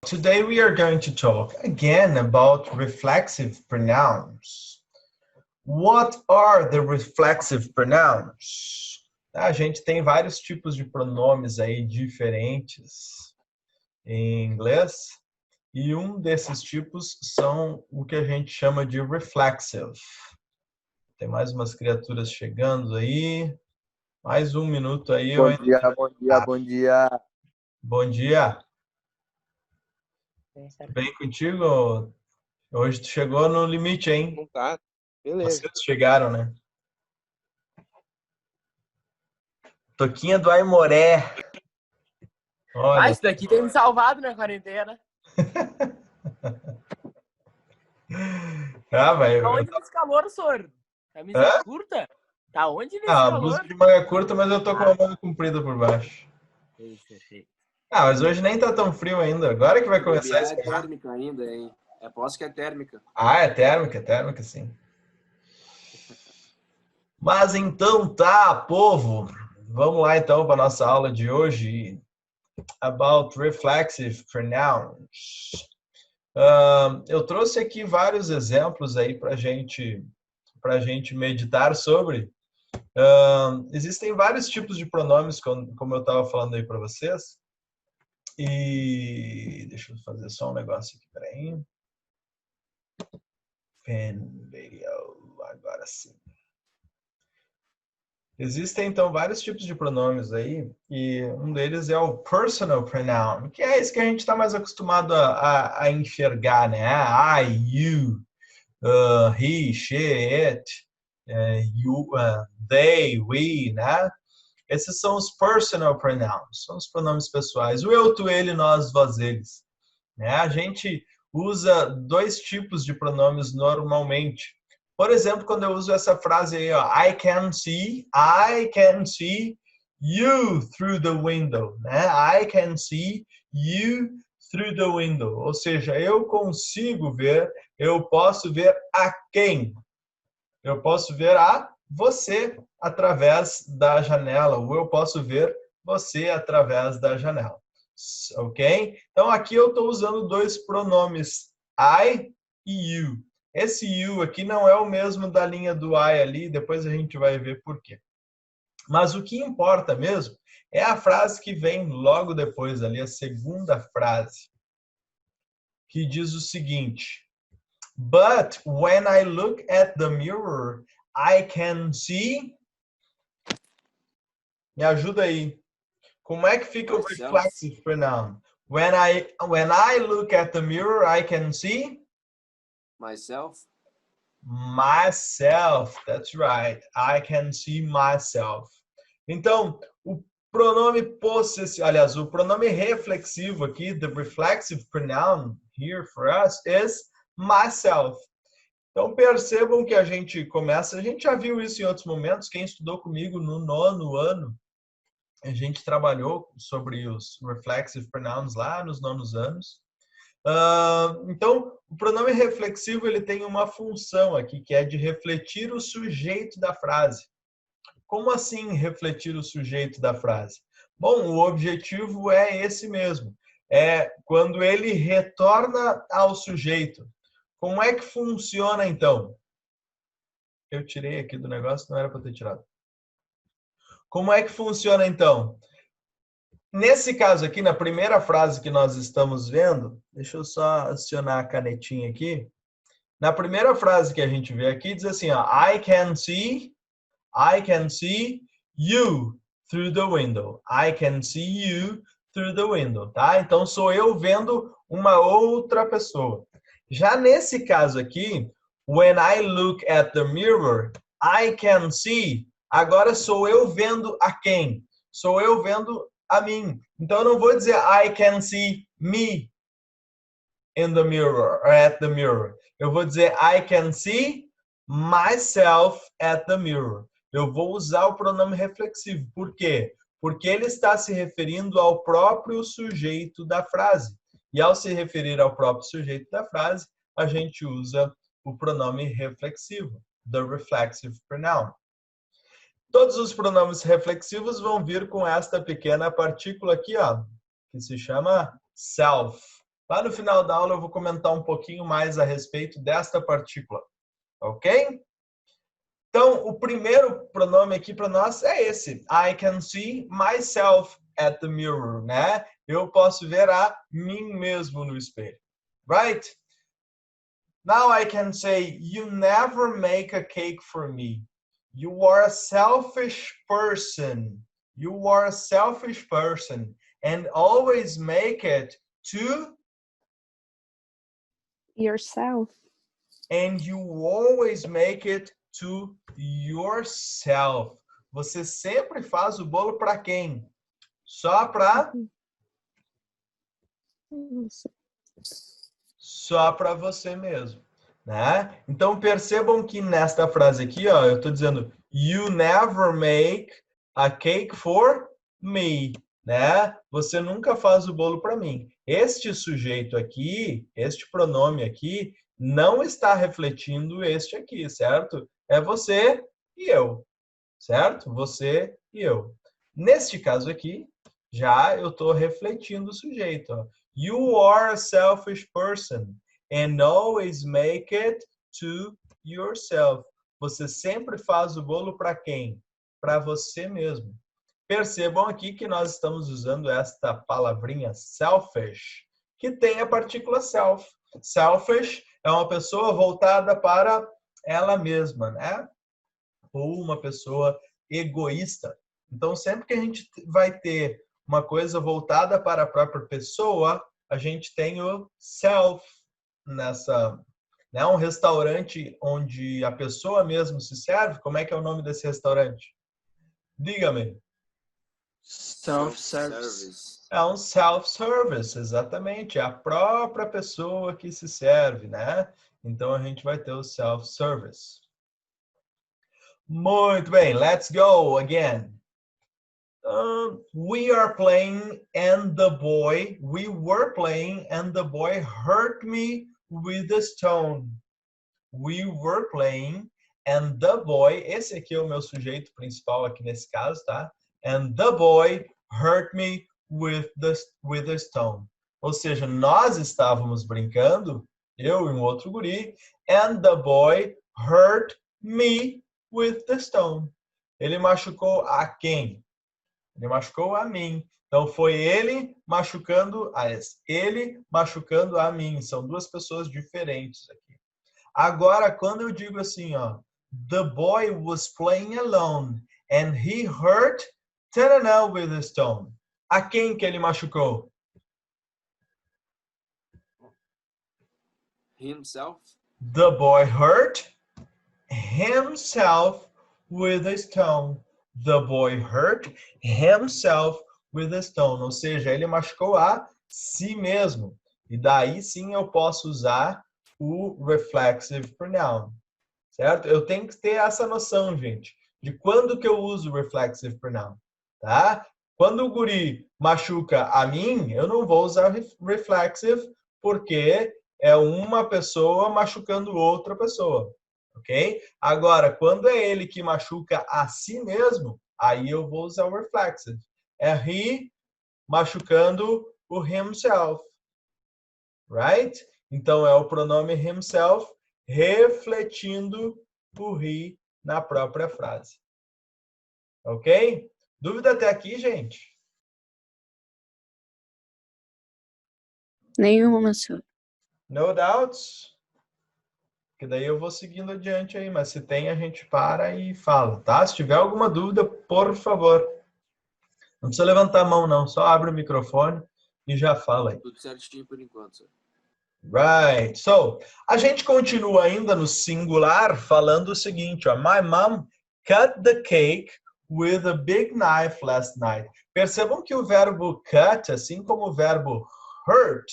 Today we are going to talk again about reflexive pronouns. What are the reflexive pronouns? A gente tem vários tipos de pronomes aí diferentes em inglês e um desses tipos são o que a gente chama de reflexive. Tem mais umas criaturas chegando aí. Mais um minuto aí. Bom dia, bom dia, bom dia. Bom dia. Tudo bem contigo? Hoje tu chegou no limite, hein? Tá, beleza. Vocês chegaram, né? Toquinha do Aimoré. Olha. Isso daqui tem me salvado na quarentena. Vai. Tá onde nesse calor, senhor? Camisa curta? Tá onde nesse calor? Blusa de manga curta, mas eu tô com a manga comprida por baixo. Mas hoje nem tá tão frio ainda. Agora que vai começar a esquentar. É térmica ainda, hein? Aposto que é térmica. É térmica, sim. Mas então tá, povo. Vamos lá então para nossa aula de hoje. About reflexive pronouns. Eu trouxe aqui vários exemplos aí para gente meditar sobre. Existem vários tipos de pronomes, como eu estava falando aí para vocês. E deixa eu fazer só um negócio aqui, peraí. Pen video, agora sim. Existem, então, vários tipos de pronomes aí, e um deles é o personal pronoun, que é esse que a gente está mais acostumado a enxergar, né? I, you, he, she, it, you, they, we, né? Esses são os personal pronouns, são os pronomes pessoais. O eu, tu, ele, nós, vós, eles. Né? A gente usa dois tipos de pronomes normalmente. Por exemplo, quando eu uso essa frase aí, ó, I can see you through the window, né? I can see you through the window. Ou seja, eu consigo ver, eu posso ver a quem? Eu posso ver a você através da janela, ou eu posso ver você através da janela. Ok? Então, aqui eu estou usando dois pronomes, I e you. Esse you aqui não é o mesmo da linha do I ali, depois a gente vai ver por quê. Mas o que importa mesmo é a frase que vem logo depois ali, a segunda frase, que diz o seguinte: But when I look at the mirror, I can see... Me ajuda aí. Como é que fica o reflexive pronoun? When I look at the mirror, I can see... Myself. Myself, that's right. I can see myself. Então, o pronome possessivo, aliás, o pronome reflexivo aqui, the reflexive pronoun here for us is myself. Então, percebam que a gente já viu isso em outros momentos, quem estudou comigo no 9º ano, a gente trabalhou sobre os reflexive pronouns lá nos 9º anos. Então, o pronome reflexivo ele tem uma função aqui, que é de refletir o sujeito da frase. Como assim refletir o sujeito da frase? Bom, o objetivo é esse mesmo. É quando ele retorna ao sujeito. Como é que funciona, então? Eu tirei aqui do negócio, não era para ter tirado. Como é que funciona, então? Nesse caso aqui, na primeira frase que nós estamos vendo, deixa eu só adicionar a canetinha aqui. Na primeira frase que a gente vê aqui, diz assim, ó, I can see you through the window. I can see you through the window, tá? Então, sou eu vendo uma outra pessoa. Já nesse caso aqui, when I look at the mirror, I can see. Agora, sou eu vendo a quem? Sou eu vendo a mim. Então, eu não vou dizer I can see me in the mirror, or at the mirror. Eu vou dizer I can see myself at the mirror. Eu vou usar o pronome reflexivo. Por quê? Porque ele está se referindo ao próprio sujeito da frase. E ao se referir ao próprio sujeito da frase, a gente usa o pronome reflexivo, the reflexive pronoun. Todos os pronomes reflexivos vão vir com esta pequena partícula aqui, ó, que se chama self. Lá no final da aula eu vou comentar um pouquinho mais a respeito desta partícula. Ok? Então, o primeiro pronome aqui para nós é esse. I can see myself at the mirror, né? Eu posso ver a mim mesmo no espelho. Right? Now I can say, you never make a cake for me. You are a selfish person. You are a selfish person and always make it to Yourself. and you always make it to yourself. Você sempre faz o bolo para quem? Só para você mesmo, né? Então percebam que nesta frase aqui, ó, eu estou dizendo you never make a cake for me, né? Você nunca faz o bolo para mim. Este sujeito aqui, este pronome aqui, não está refletindo este aqui, certo? É você e eu, certo? Você e eu. Neste caso aqui, já eu estou refletindo o sujeito. Ó. You are a selfish person and always make it to yourself. Você sempre faz o bolo para quem? Para você mesmo. Percebam aqui que nós estamos usando esta palavrinha selfish, que tem a partícula self. Selfish é uma pessoa voltada para ela mesma, né? Ou uma pessoa egoísta. Então, sempre que a gente vai ter uma coisa voltada para a própria pessoa, a gente tem o self nessa, né? Um restaurante onde a pessoa mesmo se serve. Como é que é o nome desse restaurante? Diga-me. Self-service. É um self-service, exatamente. É a própria pessoa que se serve, né? Então, a gente vai ter o self-service. Muito bem, let's go again. We are playing and the boy, we were playing and the boy hurt me with a stone. We were playing and the boy, esse aqui é o meu sujeito principal aqui nesse caso, tá? And the boy hurt me with a stone. Ou seja, nós estávamos brincando, eu e um outro guri, and the boy hurt me with the stone. Ele machucou a quem? Ele machucou a mim. Então foi ele machucando a mim. São duas pessoas diferentes aqui. Agora, quando eu digo assim, ó, the boy was playing alone and he hurt Tanana with a stone. A quem que ele machucou? Himself. The boy hurt himself with a stone. The boy hurt himself with a stone. Ou seja, ele machucou a si mesmo. E daí sim eu posso usar o reflexive pronoun. Certo? Eu tenho que ter essa noção, gente, de quando que eu uso o reflexive pronoun. Tá? Quando o guri machuca a mim, eu não vou usar reflexive porque é uma pessoa machucando outra pessoa. Ok? Agora, quando é ele que machuca a si mesmo, aí eu vou usar o reflexive. É he machucando o himself. Right? Então, é o pronome himself refletindo o he na própria frase. Ok? Dúvida até aqui, gente? Nenhuma, senhor. No doubts? Que daí eu vou seguindo adiante aí, mas se tem, a gente para e fala, tá? Se tiver alguma dúvida, por favor. Não precisa levantar a mão, não. Só abre o microfone e já fala aí. Tudo certinho por enquanto, senhor. Right. So, a gente continua ainda no singular falando o seguinte, ó. My mom cut the cake with a big knife last night. Percebam que o verbo cut, assim como o verbo hurt,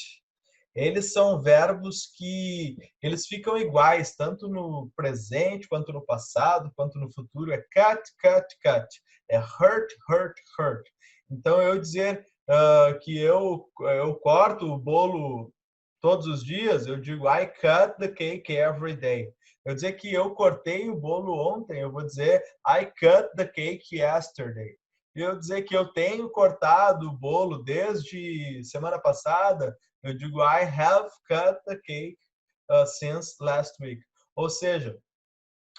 eles são verbos que eles ficam iguais, tanto no presente, quanto no passado, quanto no futuro. É cut, cut, cut. É hurt, hurt, hurt. Então, eu dizer que eu corto o bolo todos os dias, eu digo I cut the cake every day. Eu dizer que eu cortei o bolo ontem, eu vou dizer I cut the cake yesterday. E eu dizer que eu tenho cortado o bolo desde semana passada, Eu digo I have cut the cake since last week. Ou seja,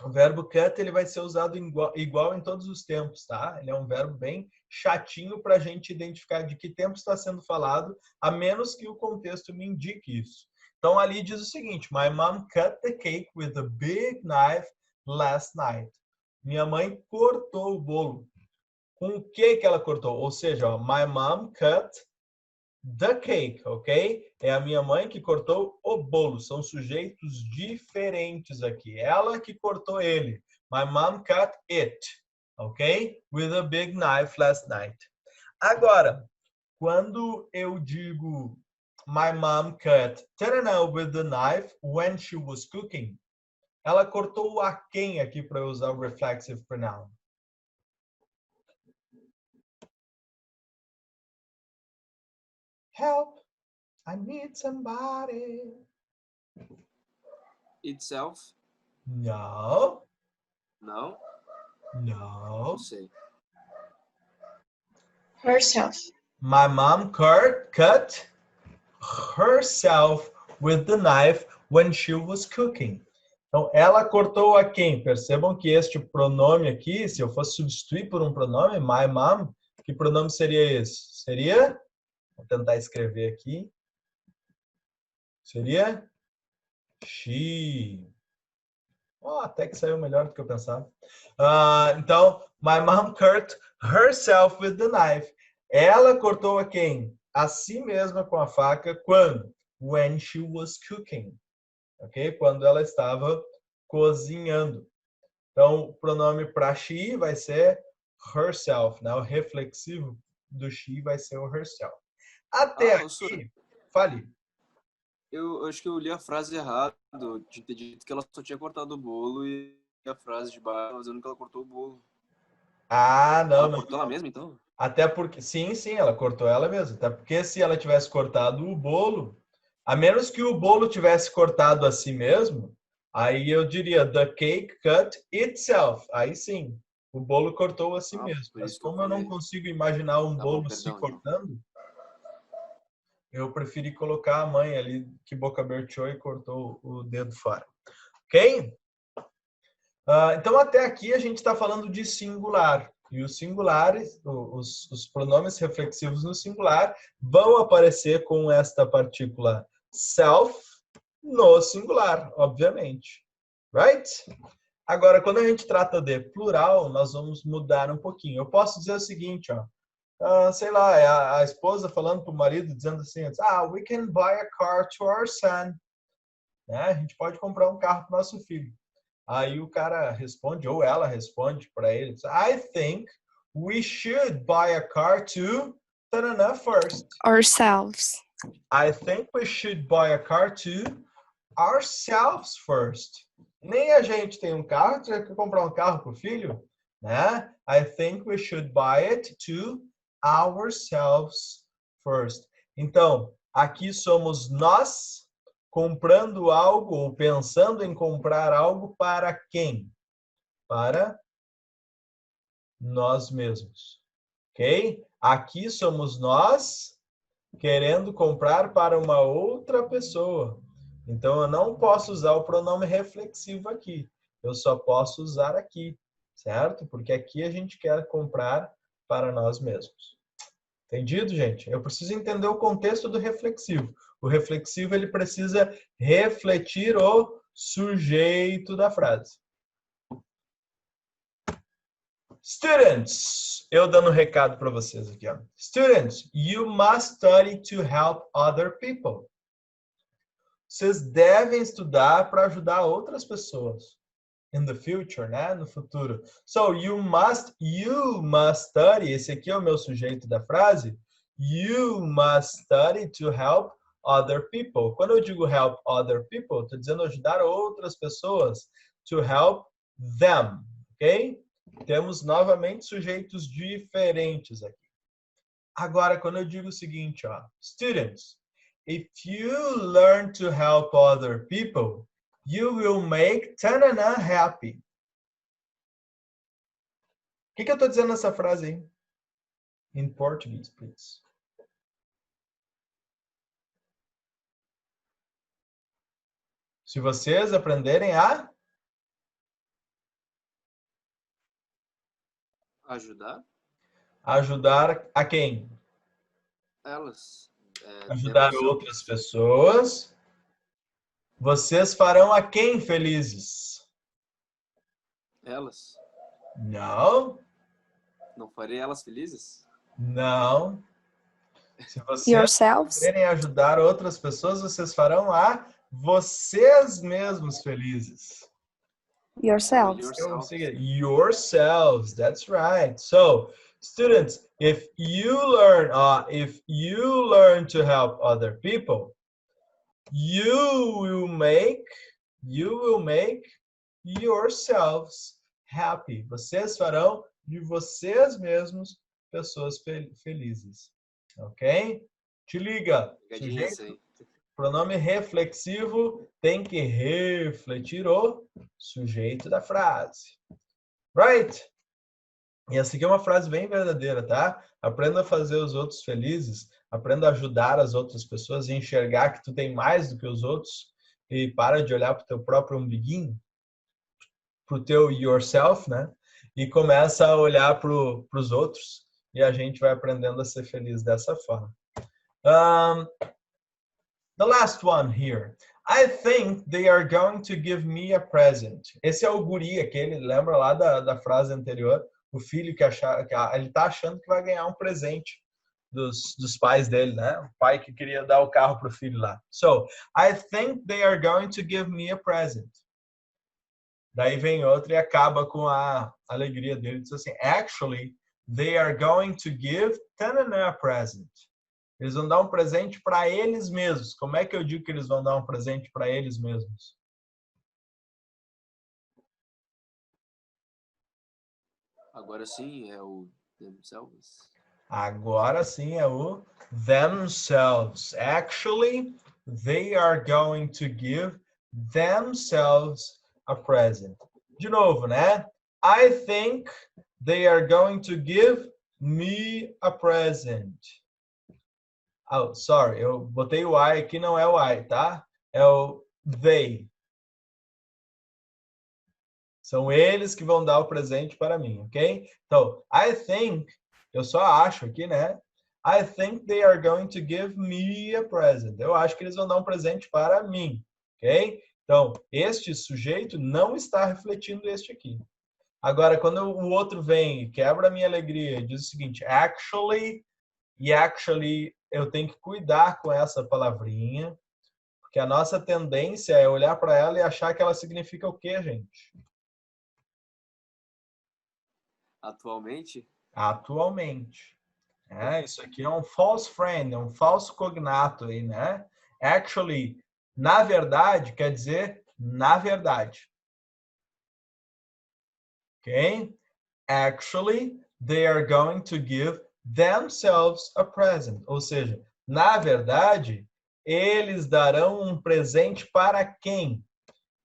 o verbo cut ele vai ser usado igual em todos os tempos, tá? Ele é um verbo bem chatinho para a gente identificar de que tempo está sendo falado, a menos que o contexto me indique isso. Então ali diz o seguinte: My mom cut the cake with a big knife last night. Minha mãe cortou o bolo. Com o que ela cortou? Ou seja, ó, my mom cut the cake, ok? É a minha mãe que cortou o bolo. São sujeitos diferentes aqui. Ela que cortou ele. My mom cut it, ok? With a big knife last night. Agora, quando eu digo my mom cut tanana with the knife when she was cooking, ela cortou a quem aqui para eu usar o reflexive pronoun? Help, I need somebody. Itself? No. Não? No. Não sei. Herself. My mom cut herself with the knife when she was cooking. Então, ela cortou a quem? Percebam que este pronome aqui, se eu fosse substituir por um pronome, my mom, que pronome seria esse? Seria? Vou tentar escrever aqui. Seria she. Oh, até que saiu melhor do que eu pensava. Então, my mom cut herself with the knife. Ela cortou a quem? A si mesma com a faca. Quando? When she was cooking. Ok? Quando ela estava cozinhando. Então, o pronome para she vai ser herself. Né? O reflexivo do she vai ser o herself. Até aqui, fale. Eu acho que eu li a frase errado, de ter dito que ela só tinha cortado o bolo e a frase de baixo dizendo que ela cortou o bolo. Ah, não, Ela não. cortou ela mesma, então? Até porque, sim, ela cortou ela mesma. Até porque se ela tivesse cortado o bolo, a menos que o bolo tivesse cortado a si mesmo, aí eu diria the cake cut itself. Aí sim, o bolo cortou a si mesmo. Por Mas isso que eu como eu não falei. consigo imaginar um Tá bom, bolo se perdão, então. cortando, eu preferi colocar a mãe ali que boca abertou e cortou o dedo fora. Ok? Então, até aqui a gente está falando de singular. E os singulares, os pronomes reflexivos no singular, vão aparecer com esta partícula self no singular, obviamente. Right? Agora, quando a gente trata de plural, nós vamos mudar um pouquinho. Eu posso dizer o seguinte, ó. Sei lá, é a esposa falando para o marido, dizendo assim, we can buy a car to our son. Né? A gente pode comprar um carro para o nosso filho. Aí o cara responde, ou ela responde para ele, I think we should buy a car to Tarana first. Ourselves. I think we should buy a car to ourselves first. Nem a gente tem um carro, tem que comprar um carro para o filho, né? I think we should buy it to ourselves first. Então, aqui somos nós comprando algo ou pensando em comprar algo para quem? Para nós mesmos. Ok? Aqui somos nós querendo comprar para uma outra pessoa. Então, eu não posso usar o pronome reflexivo aqui. Eu só posso usar aqui, certo? Porque aqui a gente quer comprar para nós mesmos. Entendido, gente? Eu preciso entender o contexto do reflexivo. O reflexivo ele precisa refletir o sujeito da frase. Students, eu dando um recado para vocês aqui, ó. Students, you must study to help other people. Vocês devem estudar para ajudar outras pessoas. In the future, né? No futuro. So, you must study. Esse aqui é o meu sujeito da frase. You must study to help other people. Quando eu digo help other people, estou dizendo ajudar outras pessoas. To help them, ok? Temos novamente sujeitos diferentes aqui. Agora, quando eu digo o seguinte, ó. Students, if you learn to help other people, you will make Tanana happy. O que eu estou dizendo nessa frase aí? In Portuguese, please. Se vocês aprenderem a Ajudar a quem? elas. Ajudar outras pessoas. Vocês farão a quem felizes? Elas. Não. Não farei elas felizes? Não. Se vocês Yourselves. querem ajudar outras pessoas, vocês farão a vocês mesmos felizes. Yourselves. Yourselves. That's right. So, students, if you learn to help other people, you will make yourselves happy. Vocês farão de vocês mesmos pessoas felizes. Ok? Te liga. Sujeito, pronome reflexivo tem que refletir o sujeito da frase. Right? E essa aqui é uma frase bem verdadeira, tá? Aprenda a fazer os outros felizes. Aprenda a ajudar as outras pessoas e enxergar que tu tem mais do que os outros. E para de olhar para o teu próprio umbiguinho. Para o teu yourself, né? E começa a olhar para os outros. E a gente vai aprendendo a ser feliz dessa forma. The last one here. I think they are going to give me a present. Esse é o guri, aquele, lembra lá da frase anterior? O filho que ele tá achando que vai ganhar um presente dos pais dele, né? O pai que queria dar o carro pro filho lá. So, I think they are going to give me a present. Daí vem outro e acaba com a alegria dele. Diz assim, actually, they are going to give a present. Eles vão dar um presente para eles mesmos. Como é que eu digo que eles vão dar um presente para eles mesmos? Agora sim é o themselves. Agora sim é o themselves. Actually, they are going to give themselves a present. De novo, né? I think they are going to give me a present. Oh, sorry, eu botei o I aqui, não é o I, tá? É o they. São eles que vão dar o presente para mim, ok? Então, I think, eu só acho aqui, né? I think they are going to give me a present. Eu acho que eles vão dar um presente para mim, ok? Então, este sujeito não está refletindo este aqui. Agora, quando o outro vem e quebra a minha alegria e diz o seguinte, actually, e actually, eu tenho que cuidar com essa palavrinha, porque a nossa tendência é olhar para ela e achar que ela significa o quê, gente? Atualmente? Atualmente. Isso aqui é um false friend, é um falso cognato aí, né? Actually, na verdade, quer dizer na verdade. Ok? Actually, they are going to give themselves a present. Ou seja, na verdade, eles darão um presente para quem?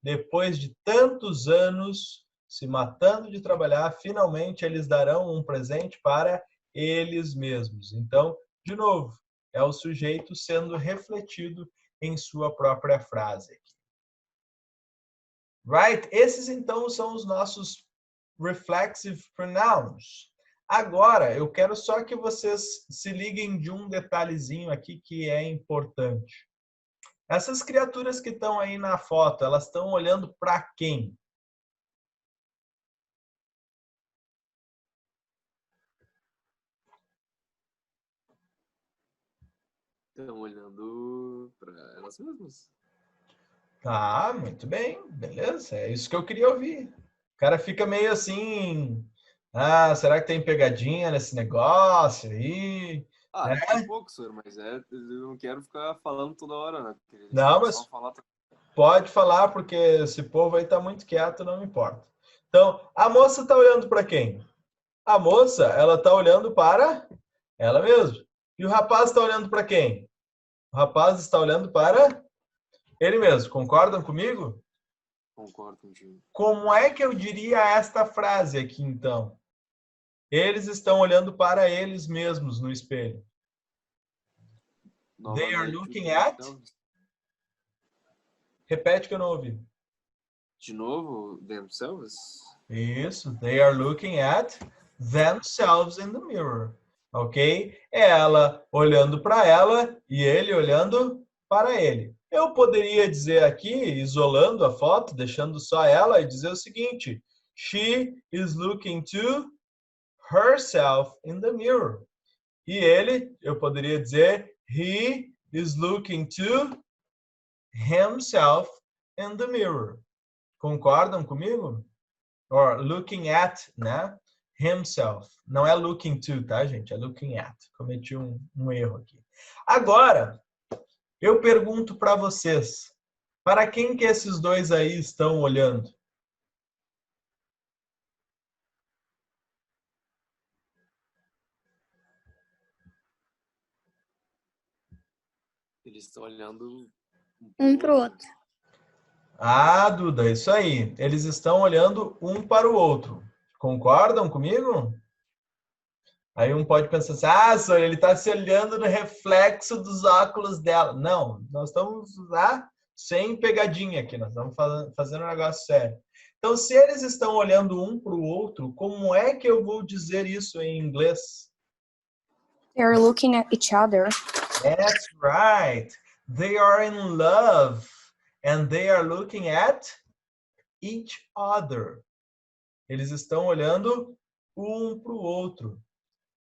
Depois de tantos anos se matando de trabalhar, finalmente eles darão um presente para eles mesmos. Então, de novo, é o sujeito sendo refletido em sua própria frase. Right? Esses, então, são os nossos reflexive pronouns. Agora, eu quero só que vocês se liguem de um detalhezinho aqui que é importante. Essas criaturas que estão aí na foto, elas estão olhando para quem? Estão olhando para elas mesmas. Tá, muito bem, beleza. É isso que eu queria ouvir. O cara fica meio assim, será que tem pegadinha nesse negócio aí? Ah, Né? é um pouco, senhor, mas eu não quero ficar falando toda hora, né? Não, mas pode falar, porque esse povo aí tá muito quieto, não me importa. Então, a moça tá olhando para quem? A moça, ela tá olhando para ela mesma. E o rapaz está olhando para quem? O rapaz está olhando para ele mesmo. Concordam comigo? Concordo contigo. Como é que eu diria esta frase aqui, então? Eles estão olhando para eles mesmos no espelho. Novamente, They are looking at Repete que eu não ouvi. De novo, themselves? Isso. They are looking at themselves in the mirror. Ok? É ela olhando para ela e ele olhando para ele. Eu poderia dizer aqui, isolando a foto, deixando só ela, e dizer o seguinte: She is looking to herself in the mirror. E ele, eu poderia dizer, he is looking to himself in the mirror. Concordam comigo? Or looking at, né? Himself. Não é looking to, tá, gente? É looking at. Cometi um erro aqui. Agora, eu pergunto para vocês, para quem que esses dois aí estão olhando? Eles estão olhando Um pro outro. Ah, Duda, isso aí. Eles estão olhando um para o outro. Concordam comigo? Aí um pode pensar assim, Sônia, ele está se olhando no reflexo dos óculos dela. Não, nós estamos sem pegadinha aqui, nós estamos fazendo um negócio sério. Então, se eles estão olhando um para o outro, como é que eu vou dizer isso em inglês? They're looking at each other. That's right. They are in love. And they are looking at each other. Eles estão olhando um para o outro.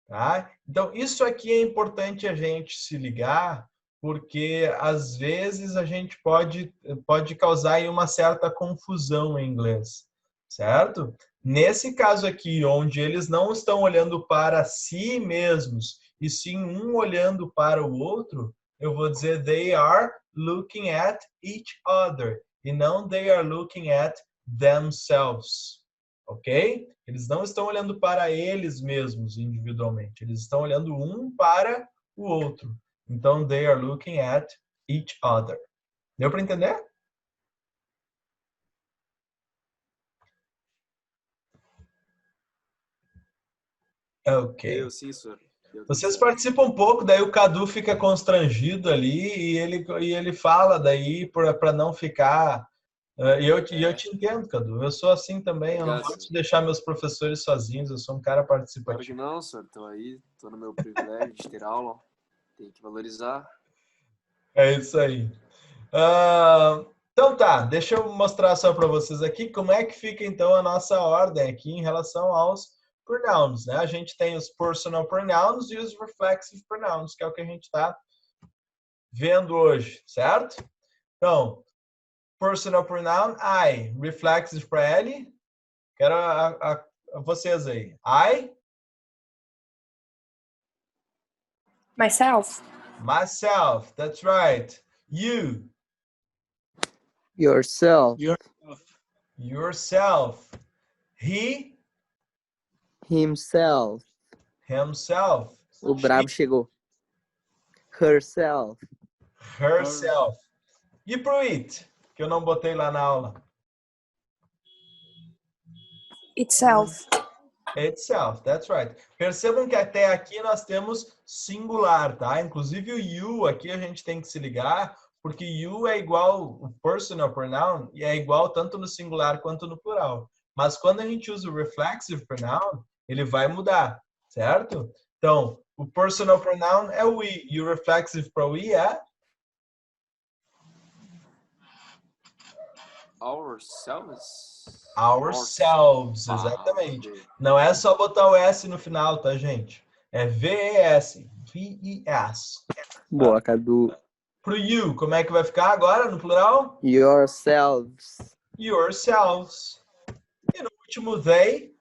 Tá? Então, isso aqui é importante a gente se ligar, porque às vezes a gente pode causar aí uma certa confusão em inglês, certo? Nesse caso aqui, onde eles não estão olhando para si mesmos, e sim um olhando para o outro, eu vou dizer they are looking at each other, e não they are looking at themselves. Ok? Eles não estão olhando para eles mesmos individualmente. Eles estão olhando um para o outro. Então, they are looking at each other. Deu para entender? Ok. Eu, sim, senhor. Vocês participam um pouco, daí o Cadu fica constrangido ali e ele fala daí para não ficar... E eu te entendo, Cadu. Eu sou assim também. Eu não posso deixar meus professores sozinhos. Eu sou um cara participativo. Claro que não, senhor. Estou aí. Estou no meu privilégio de ter aula. Tem que valorizar. É isso aí. Então tá. Deixa eu mostrar só para vocês aqui como é que fica então a nossa ordem aqui em relação aos pronouns, né? A gente tem os personal pronouns e os reflexive pronouns, que é o que a gente está vendo hoje, certo? Então, personal pronoun, I. Reflexive para L. Quero a vocês aí. I. Myself. Myself. That's right. You. Yourself. Yourself. He. Himself. Himself. O brabo chegou. Herself. Herself. E pro it, que eu não botei lá na aula? Itself. Itself, that's right. Percebam que até aqui nós temos singular, tá? Inclusive o you aqui a gente tem que se ligar, porque you é igual o personal pronoun e é igual tanto no singular quanto no plural. Mas quando a gente usa o reflexive pronoun, ele vai mudar, certo? Então, o personal pronoun é o we e o reflexive para o we é Ourselves. Ourselves, exatamente. Não é só botar o S no final, tá, gente? É V-E-S. V-E-S. Boa, Cadu. Pro you, como é que vai ficar agora no plural? Yourselves. Yourselves. E no último, they?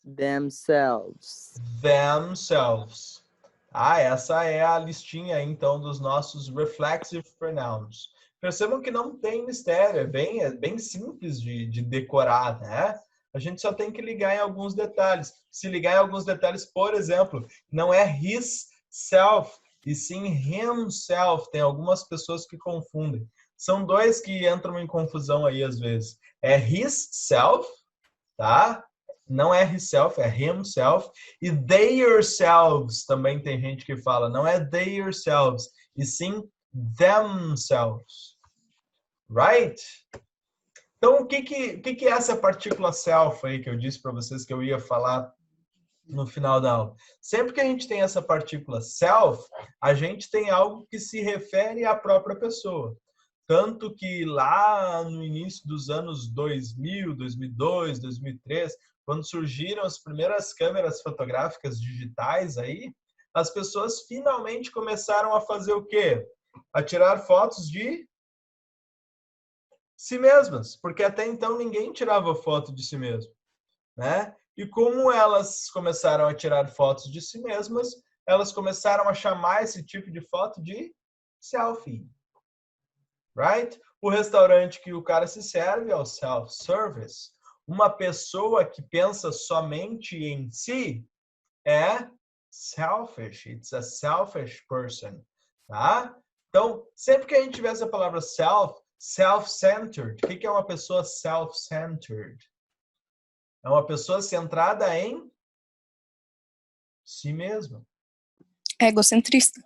Themselves. Themselves. Essa é a listinha, então, dos nossos reflexive pronouns. Percebam que não tem mistério, é bem simples de decorar, né? A gente só tem que ligar em alguns detalhes. Se ligar em alguns detalhes, por exemplo, não é his self, e sim himself. Tem algumas pessoas que confundem. São dois que entram em confusão aí às vezes. É his self, tá? Não é himself, é himself. E they yourselves, também tem gente que fala. Não é they yourselves, e sim themselves. Right? Então, o que é essa partícula self aí que eu disse para vocês que eu ia falar no final da aula? Sempre que a gente tem essa partícula self, a gente tem algo que se refere à própria pessoa. Tanto que lá no início dos anos 2000, 2002, 2003, quando surgiram as primeiras câmeras fotográficas digitais aí, as pessoas finalmente começaram a fazer o quê? A tirar fotos de si mesmas, porque até então ninguém tirava foto de si mesmo, né? E como elas começaram a tirar fotos de si mesmas, elas começaram a chamar esse tipo de foto de selfie, right? O restaurante que o cara se serve é o self-service. Uma pessoa que pensa somente em si é selfish. It's a selfish person, tá? Então, sempre que a gente tiver essa palavra self-centered. O que é uma pessoa self-centered? É uma pessoa centrada em si mesma. Egocentrista.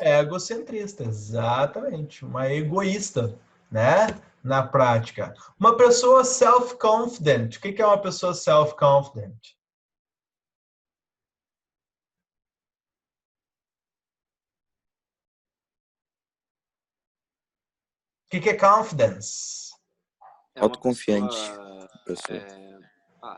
Egocentrista, exatamente. Uma egoísta, né? Na prática. Uma pessoa self-confident. O que é uma pessoa self-confident? O que é confidence? É uma Autoconfiante. pessoa,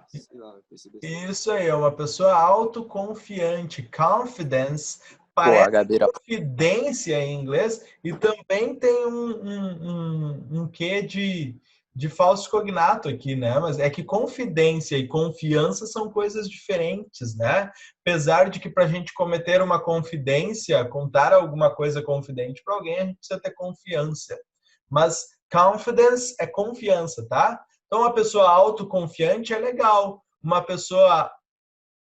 sei lá, percebi. Isso aí, é uma pessoa autoconfiante. Confidence Pô, parece HD. confidência em inglês e também tem um quê de falso cognato aqui, né? Mas é que confidência e confiança são coisas diferentes, né? Apesar de que para a gente cometer uma confidência, contar alguma coisa confidente para alguém, a gente precisa ter confiança. Mas confidence é confiança, tá? Então, uma pessoa autoconfiante é legal. Uma pessoa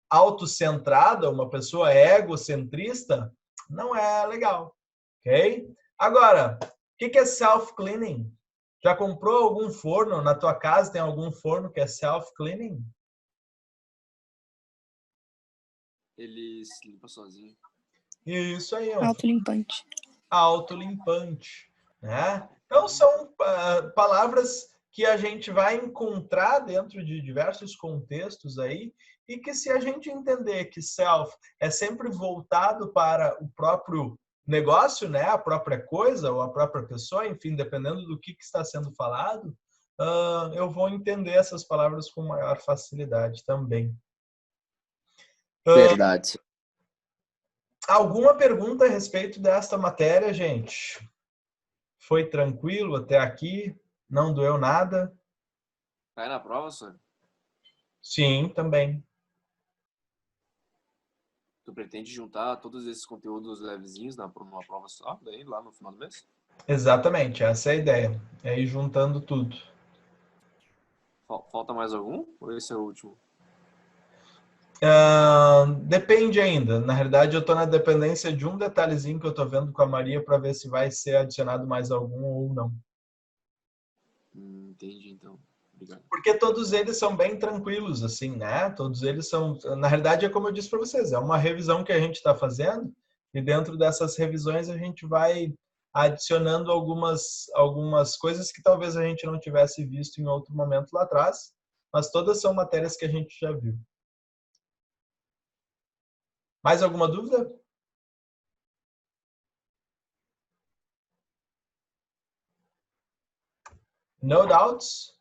autocentrada, uma pessoa egocentrista, não é legal. Ok? Agora, o que é self-cleaning? Já comprou algum forno? Na tua casa tem algum forno que é self-cleaning? Ele se limpa sozinho. Isso aí, é um Autolimpante. autolimpante, né? Então, são palavras que a gente vai encontrar dentro de diversos contextos aí e que se a gente entender que self é sempre voltado para o próprio negócio, né, a própria coisa ou a própria pessoa, enfim, dependendo do que está sendo falado, eu vou entender essas palavras com maior facilidade também. Verdade. Alguma pergunta a respeito desta matéria, gente? Foi tranquilo até aqui? Não doeu nada? Cai na prova, senhor? Sim, também. Tu pretende juntar todos esses conteúdos levezinhos numa prova só, daí lá no final do mês? Exatamente, essa é a ideia. É ir juntando tudo. Falta mais algum? Ou esse é o último? Depende ainda. Na realidade, eu estou na dependência de um detalhezinho que eu estou vendo com a Maria para ver se vai ser adicionado mais algum ou não. Entendi, então. Obrigado. Porque todos eles são bem tranquilos, assim, né? Todos eles são... Na realidade, é como eu disse para vocês, é uma revisão que a gente está fazendo e dentro dessas revisões a gente vai adicionando algumas coisas que talvez a gente não tivesse visto em outro momento lá atrás, mas todas são matérias que a gente já viu. Mais alguma dúvida? No doubts?